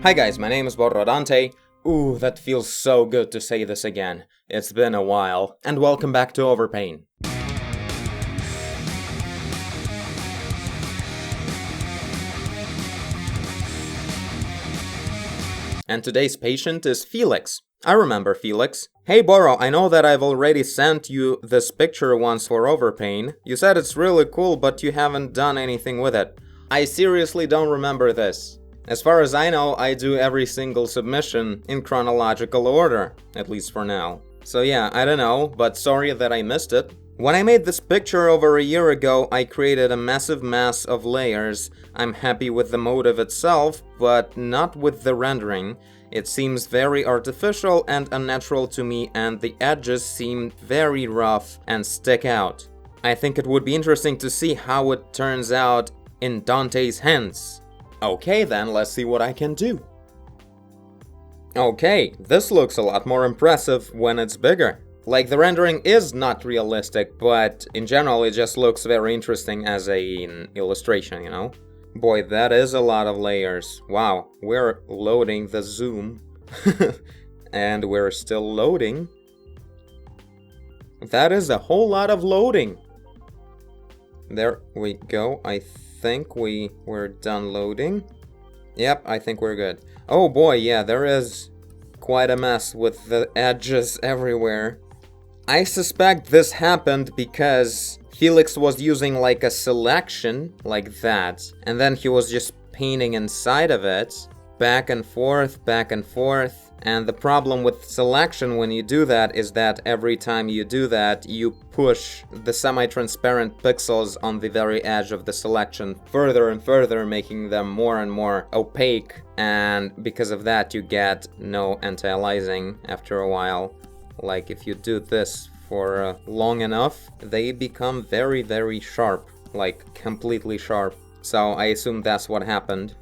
Hi guys, my name is Dante. Ooh, that feels so good to say this again. It's been a while. And welcome back to Overpaint. And today's patient is Felix. I remember Felix. Hey Boro, I know that I've already sent you this picture once for Overpaint. You said it's really cool, but you haven't done anything with it. I seriously don't remember this. As far as I know, I do every single submission in chronological order, at least for now. So yeah, I don't know, but sorry that I missed it. When I made this picture over a year ago, I created a massive mass of layers. I'm happy with the motive itself, but not with the rendering. It seems very artificial and unnatural to me, and the edges seem very rough and stick out. I think it would be interesting to see how it turns out in Dante's hands. Okay then, let's see what I can do. Okay, this looks a lot more impressive when it's bigger. Like, the rendering is not realistic, but in general it just looks very interesting as an illustration, you know? Boy, that is a lot of layers. Wow, we're loading the zoom. And we're still loading. That is a whole lot of loading. There we go. I think we're done loading. Yep, I think we're good. Oh boy, yeah, there is quite a mess with the edges everywhere. I suspect this happened because Felix was using like a selection like that, and then he was just painting inside of it, back and forth, and the problem with selection when you do that is that every time you do that, you push the semi-transparent pixels on the very edge of the selection further and further, making them more and more opaque, and because of that you get no anti-aliasing after a while. Like, if you do this for long enough, they become very, very sharp, like completely sharp. So I assume that's what happened.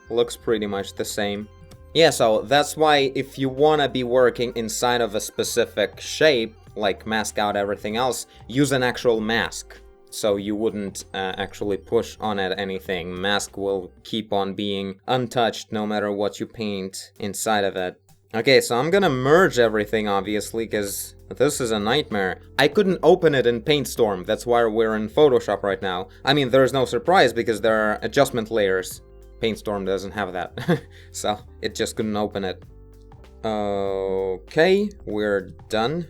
Looks pretty much the same. Yeah, so that's why if you wanna be working inside of a specific shape, like mask out everything else, use an actual mask. So you wouldn't actually push on it anything. Mask will keep on being untouched no matter what you paint inside of it. Okay, so I'm gonna merge everything, obviously, because this is a nightmare. I couldn't open it in PaintStorm, that's why we're in Photoshop right now. I mean, there's no surprise because there are adjustment layers. PaintStorm doesn't have that, so it just couldn't open it. Okay, we're done.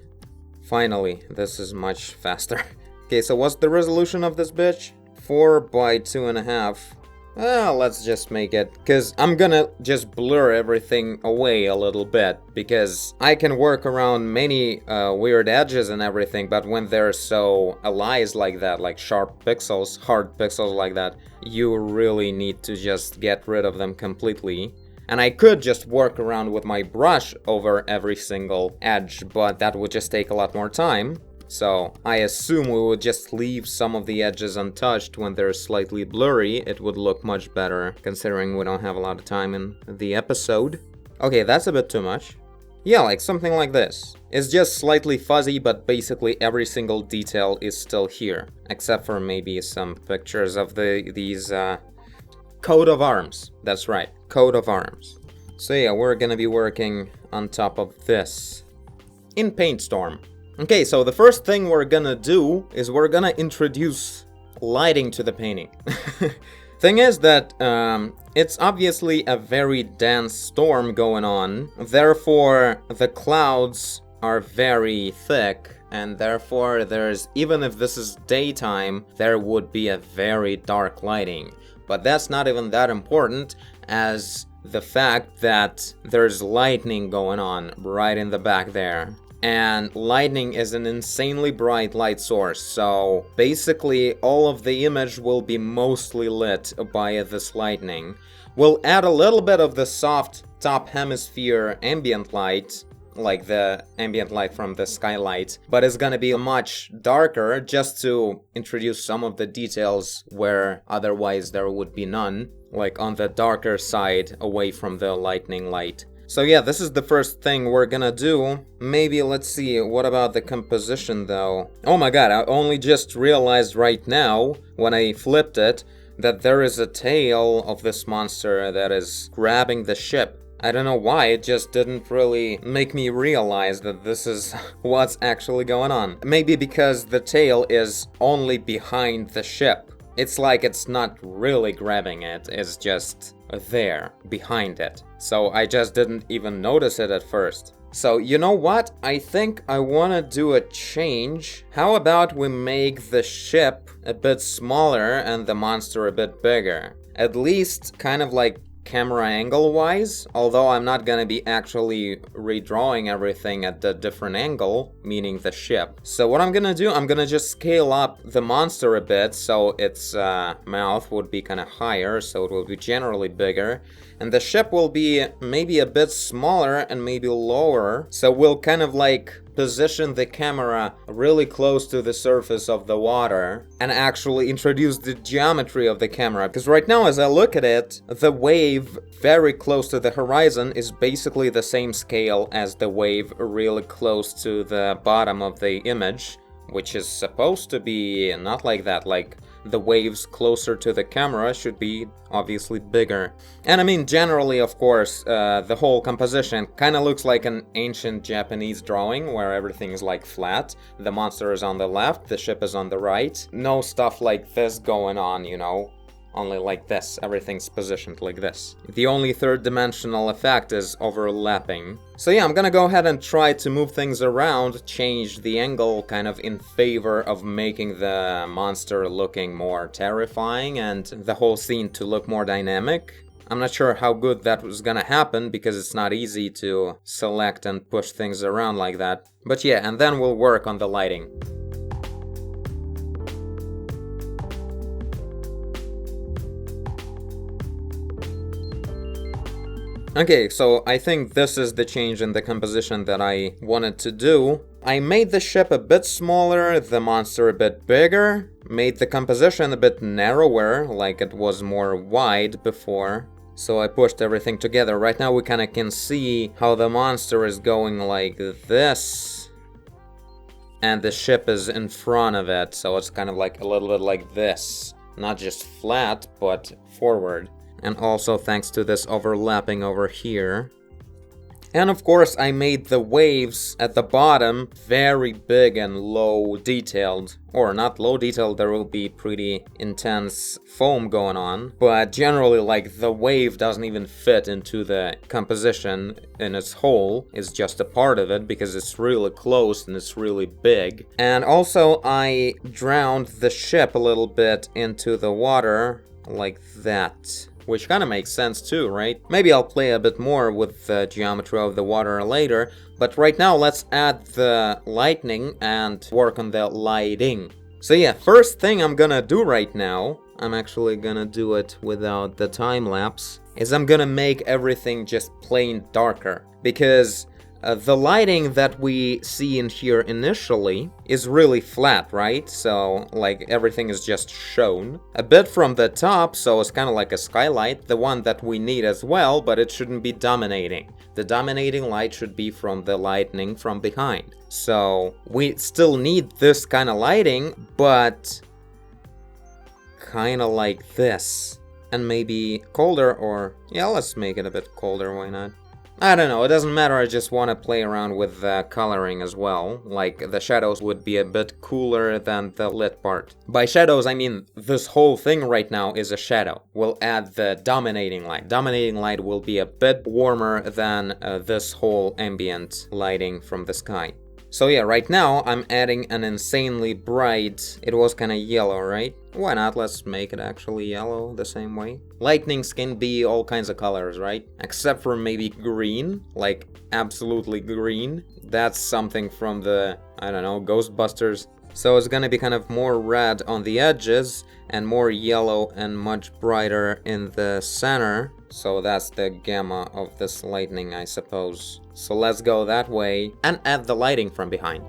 Finally, this is much faster. Okay, so what's the resolution of this bitch? 4 by 2.5. Let's just make it, because I'm gonna just blur everything away a little bit, because I can work around many weird edges and everything, but when they're so aliased like that, like sharp pixels, hard pixels like that, you really need to just get rid of them completely. And I could just work around with my brush over every single edge, but that would just take a lot more time. So I assume we would just leave some of the edges untouched when they're slightly blurry. It would look much better, considering we don't have a lot of time in the episode. Okay, that's a bit too much. Yeah, like something like this. It's just slightly fuzzy, but basically every single detail is still here. Except for maybe some pictures of these coat of arms. That's right, coat of arms. So yeah, we're gonna be working on top of this in PaintStorm. Okay, so the first thing we're gonna do is we're gonna introduce lighting to the painting. Thing is that it's obviously a very dense storm going on, therefore the clouds are very thick, and therefore even if this is daytime, there would be a very dark lighting. But that's not even that important, as the fact that there's lightning going on right in the back there. And lightning is an insanely bright light source, so basically all of the image will be mostly lit by this lightning. We'll add a little bit of the soft top hemisphere ambient light, like the ambient light from the skylight, but it's gonna be much darker just to introduce some of the details where otherwise there would be none, like on the darker side away from the lightning light. So yeah, this is the first thing we're gonna do. Maybe, let's see, what about the composition though? Oh my god, I only just realized right now, when I flipped it, that there is a tail of this monster that is grabbing the ship. I don't know why, it just didn't really make me realize that this is what's actually going on. Maybe because the tail is only behind the ship. It's like it's not really grabbing it, it's just there, behind it. So I just didn't even notice it at first. So you know what? I think I wanna do a change. How about we make the ship a bit smaller and the monster a bit bigger? At least kind of like camera angle wise, although I'm not gonna be actually redrawing everything at the different angle, meaning the ship. So what I'm gonna do, I'm gonna just scale up the monster a bit so its mouth would be kind of higher, so it will be generally bigger. And the ship will be maybe a bit smaller and maybe lower, so we'll kind of like position the camera really close to the surface of the water and actually introduce the geometry of the camera. Because right now as I look at it, the wave very close to the horizon is basically the same scale as the wave really close to the bottom of the image, which is supposed to be not like that, like the waves closer to the camera should be obviously bigger. And I mean, generally, of course, the whole composition kind of looks like an ancient Japanese drawing where everything is like flat. The monster is on the left, the ship is on the right. No stuff like this going on, you know? Only like this, everything's positioned like this. The only third dimensional effect is overlapping. So yeah, I'm gonna go ahead and try to move things around, change the angle kind of in favor of making the monster looking more terrifying and the whole scene to look more dynamic. I'm not sure how good that was gonna happen because it's not easy to select and push things around like that. But yeah, and then we'll work on the lighting. Okay, so I think this is the change in the composition that I wanted to do. I made the ship a bit smaller, the monster a bit bigger, made the composition a bit narrower, like it was more wide before. So I pushed everything together. Right now we kind of can see how the monster is going like this. And the ship is in front of it, so it's kind of like a little bit like this. Not just flat, but forward. And also thanks to this overlapping over here. And of course I made the waves at the bottom very big and low detailed. Or not low detailed, there will be pretty intense foam going on. But generally like the wave doesn't even fit into the composition in its whole. It's just a part of it because it's really close and it's really big. And also I drowned the ship a little bit into the water like that. Which kind of makes sense too, right? Maybe I'll play a bit more with the geometry of the water later, but right now let's add the lightning and work on the lighting. So yeah, first thing I'm gonna do right now, I'm actually gonna do it without the time lapse, is I'm gonna make everything just plain darker. Because the lighting that we see in here initially is really flat, right? So, like, everything is just shown. A bit from the top, so it's kind of like a skylight, the one that we need as well, but it shouldn't be dominating. The dominating light should be from the lightning from behind. So, we still need this kind of lighting, but kind of like this. And maybe colder, or yeah, let's make it a bit colder, why not? I don't know, it doesn't matter, I just want to play around with the coloring as well. Like, the shadows would be a bit cooler than the lit part. By shadows, I mean this whole thing right now is a shadow. We'll add the dominating light. Dominating light will be a bit warmer than this whole ambient lighting from the sky. So yeah, right now I'm adding an insanely bright, it was kind of yellow, right? Why not? Let's make it actually yellow the same way. Lightnings can be all kinds of colors, right? Except for maybe green, like absolutely green. That's something from the, I don't know, Ghostbusters. So it's gonna be kind of more red on the edges and more yellow and much brighter in the center. So that's the gamma of this lightning, I suppose. So let's go that way and add the lighting from behind.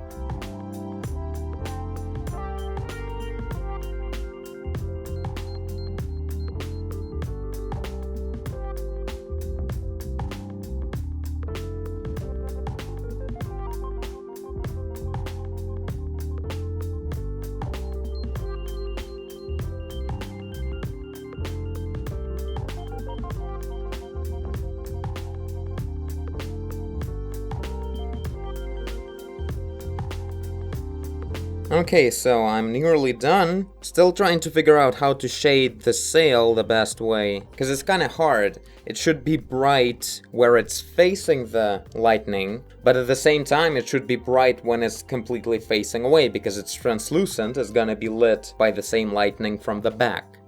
Okay, so I'm nearly done. Still trying to figure out how to shade the sail the best way, because it's kind of hard. It should be bright where it's facing the lightning, but at the same time it should be bright when it's completely facing away, because it's translucent, it's gonna be lit by the same lightning from the back.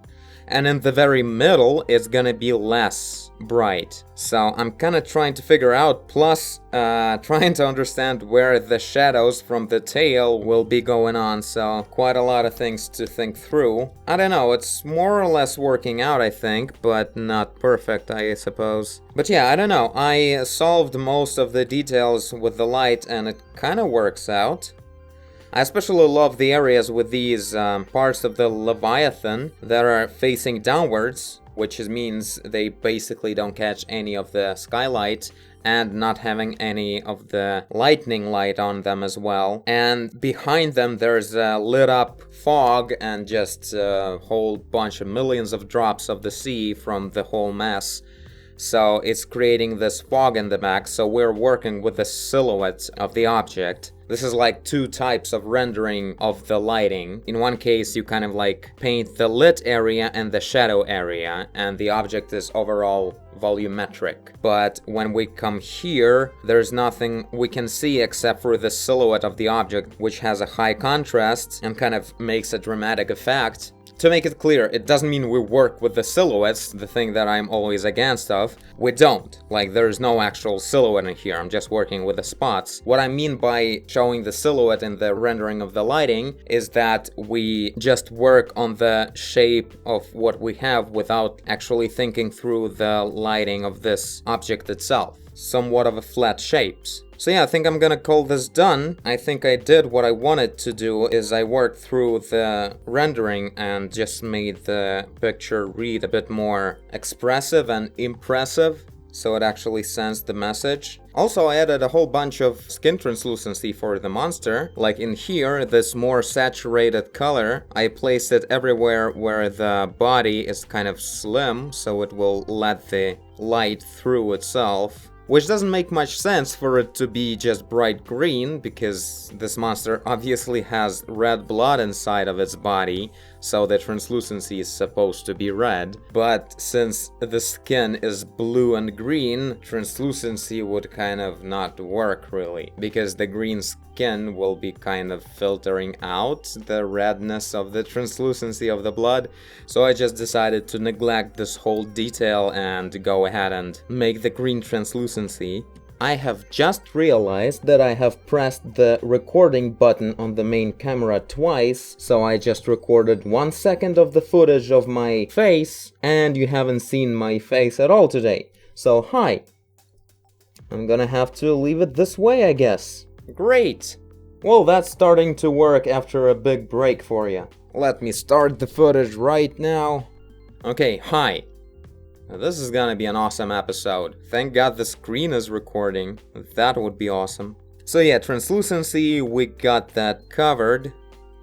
And in the very middle, it's gonna be less bright. So I'm kind of trying to figure out, plus trying to understand where the shadows from the tail will be going on, so quite a lot of things to think through. I don't know, it's more or less working out, I think, but not perfect, I suppose. But yeah, I don't know, I solved most of the details with the light and it kind of works out. I especially love the areas with these parts of the Leviathan that are facing downwards, which means they basically don't catch any of the skylight and not having any of the lightning light on them as well. And behind them there's a lit up fog and just a whole bunch of millions of drops of the sea from the whole mess. So it's creating this fog in the back, so we're working with the silhouette of the object. This is like two types of rendering of the lighting. In one case you kind of like paint the lit area and the shadow area, and the object is overall volumetric. But when we come here, there's nothing we can see except for the silhouette of the object, which has a high contrast and kind of makes a dramatic effect. To make it clear, it doesn't mean we work with the silhouettes, the thing that I'm always against of. We don't. Like, there's no actual silhouette in here, I'm just working with the spots. What I mean by showing the silhouette in the rendering of the lighting is that we just work on the shape of what we have without actually thinking through the lighting of this object itself. Somewhat of a flat shapes. So yeah, I think I'm gonna call this done. I think I did what I wanted to do, is I worked through the rendering and just made the picture read a bit more expressive and impressive, so it actually sends the message. Also, I added a whole bunch of skin translucency for the monster. Like in here, this more saturated color, I placed it everywhere where the body is kind of slim, so it will let the light through itself. Which doesn't make much sense for it to be just bright green, because this monster obviously has red blood inside of its body, so the translucency is supposed to be red. But since the skin is blue and green, translucency would kind of not work really, because the green skin will be kind of filtering out the redness of the translucency of the blood. So I just decided to neglect this whole detail and go ahead and make the green translucency. I have just realized that I have pressed the recording button on the main camera twice, so I just recorded 1 second of the footage of my face, and you haven't seen my face at all today. So hi. I'm gonna have to leave it this way, I guess. Great! Well, that's starting to work after a big break for you. Let me start the footage right now. Okay, hi. Now, this is gonna be an awesome episode. Thank God the screen is recording. That would be awesome. So yeah, translucency, we got that covered.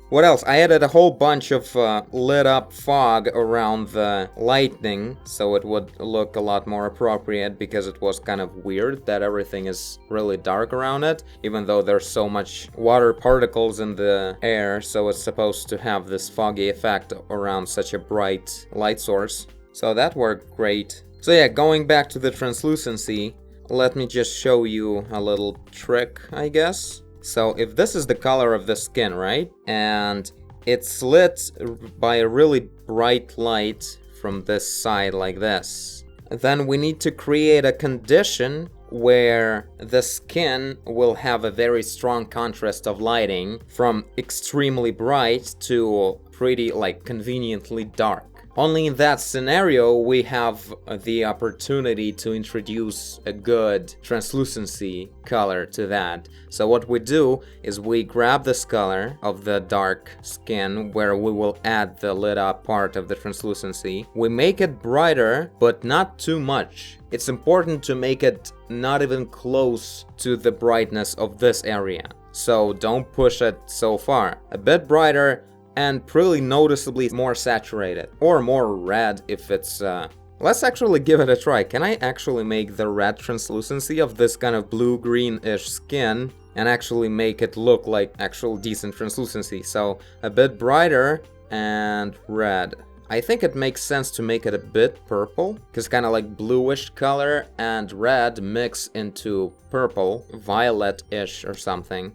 What else? I added a whole bunch of lit up fog around the lightning, so it would look a lot more appropriate, because it was kind of weird that everything is really dark around it, even though there's so much water particles in the air, so it's supposed to have this foggy effect around such a bright light source. So that worked great. So yeah, going back to the translucency, let me just show you a little trick, I guess. So if this is the color of the skin, right? And it's lit by a really bright light from this side like this, then we need to create a condition where the skin will have a very strong contrast of lighting from extremely bright to pretty, like, conveniently dark. Only in that scenario we have the opportunity to introduce a good translucency color to that. So what we do is we grab this color of the dark skin where we will add the lit up part of the translucency. We make it brighter, but not too much. It's important to make it not even close to the brightness of this area. So don't push it so far. A bit brighter, and pretty noticeably more saturated, or more red if it's Let's actually give it a try. Can I actually make the red translucency of this kind of blue-green-ish skin and actually make it look like actual decent translucency. So a bit brighter and red. I think it makes sense to make it a bit purple, because kind of like bluish color and red mix into purple, violet-ish or something.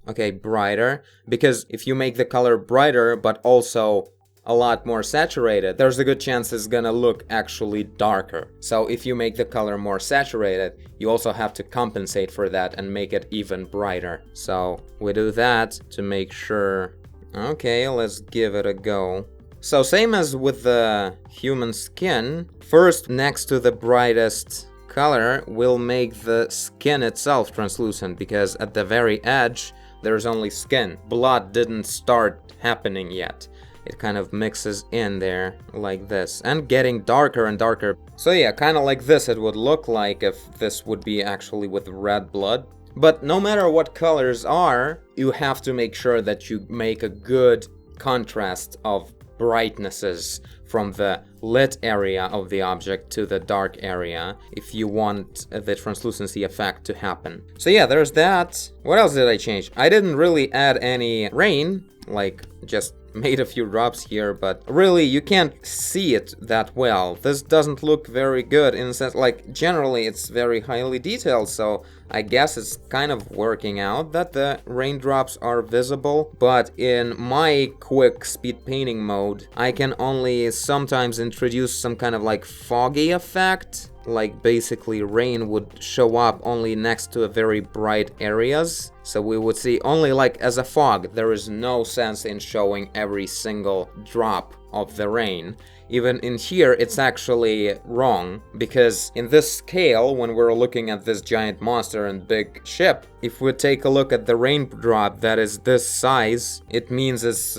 Okay, brighter, because if you make the color brighter but also a lot more saturated, there's a good chance it's gonna look actually darker. So if you make the color more saturated, you also have to compensate for that and make it even brighter. So we do that to make sure. Okay, let's give it a go. So same as with the human skin, first next to the brightest color we'll make the skin itself translucent, because at the very edge there's only skin. Blood didn't start happening yet. It kind of mixes in there like this and getting darker and darker. So yeah, kind of like this it would look like if this would be actually with red blood. But no matter what colors are, you have to make sure that you make a good contrast of brightnesses from the lit area of the object to the dark area if you want the translucency effect to happen. So yeah, there's that. What else did I change? I didn't really add any rain, like just made a few drops here, but really you can't see it that well. This doesn't look very good in the sense, like generally it's very highly detailed, so I guess it's kind of working out that the raindrops are visible, but in my quick speed painting mode, I can only sometimes introduce some kind of like foggy effect. Like basically rain would show up only next to very bright areas. So we would see only like as a fog. There is no sense in showing every single drop of the rain. Even in here, it's actually wrong, because in this scale, when we're looking at this giant monster and big ship, if we take a look at the raindrop that is this size, it means it's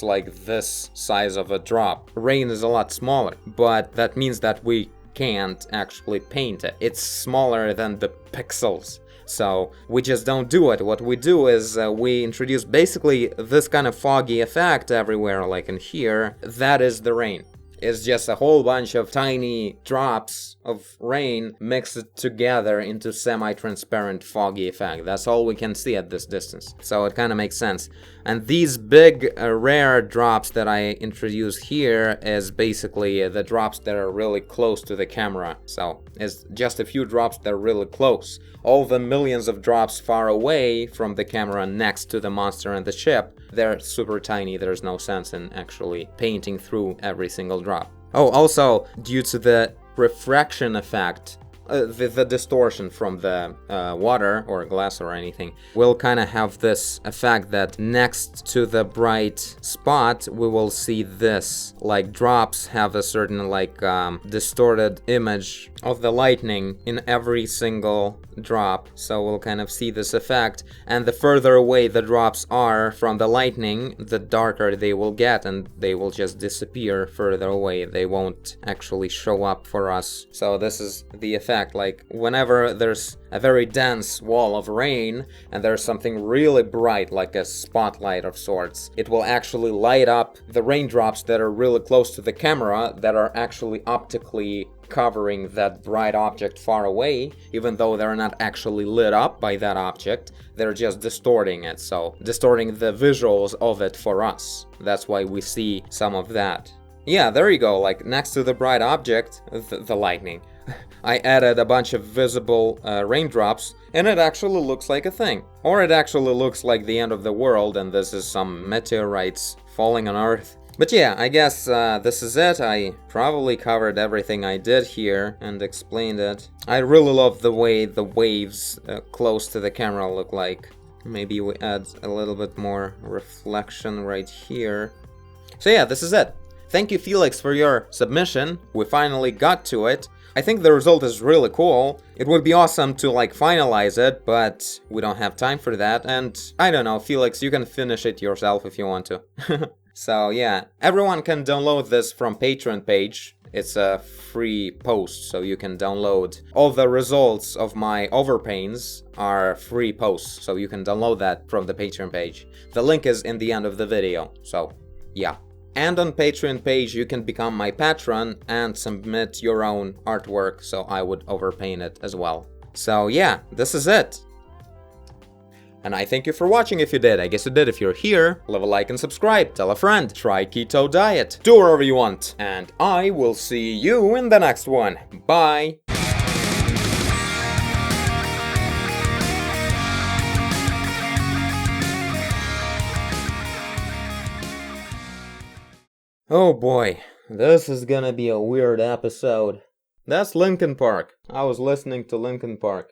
like this size of a drop. Rain is a lot smaller, but that means that we can't actually paint it. It's smaller than the pixels. So we just don't do it. What we do is we introduce basically this kind of foggy effect everywhere, like in here. That is the rain. It's just a whole bunch of tiny drops of rain mixed together into semi-transparent foggy effect. That's all we can see at this distance. So it kind of makes sense. And these big rare drops that I introduce here is basically the drops that are really close to the camera. So it's just a few drops that are really close. All the millions of drops far away from the camera next to the monster and the ship, they're super tiny. There's no sense in actually painting through every single drop. Oh, also, due to the refraction effect, the distortion from the water or glass or anything, will kind of have this effect that next to the bright spot, we will see this. Like drops have a certain like distorted image of the lightning in every single drop. So we'll kind of see this effect, and the further away the drops are from the lightning, the darker they will get, and they will just disappear further away. They won't actually show up for us. So this is the effect. Like whenever there's a very dense wall of rain and there's something really bright like a spotlight of sorts, it will actually light up the raindrops that are really close to the camera, that are actually optically covering that bright object far away. Even though they're not actually lit up by that object, they're just distorting it, so distorting the visuals of it for us. That's why we see some of that. Yeah, there you go, like next to the bright object, the lightning, I added a bunch of visible raindrops, and it actually looks like a thing. Or it actually looks like the end of the world and this is some meteorites falling on Earth. But yeah, I guess this is it. I probably covered everything I did here and explained it. I really love the way the waves close to the camera look like. Maybe we add a little bit more reflection right here. So yeah, this is it. Thank you, Felix, for your submission. We finally got to it. I think the result is really cool. It would be awesome to like finalize it, but we don't have time for that. And I don't know, Felix, you can finish it yourself if you want to. So yeah, everyone can download this from Patreon page. It's a free post, so you can download. All the results of my overpaints are free posts, so you can download that from the Patreon page. The link is in the end of the video, so yeah. And on Patreon page you can become my patron and submit your own artwork, so I would overpaint it as well. So yeah, this is it. And I thank you for watching if you did. I guess you did. If you're here, leave a like and subscribe. Tell a friend. Try keto diet. Do whatever you want. And I will see you in the next one. Bye. Oh boy, this is gonna be a weird episode. That's Linkin Park. I was listening to Linkin Park.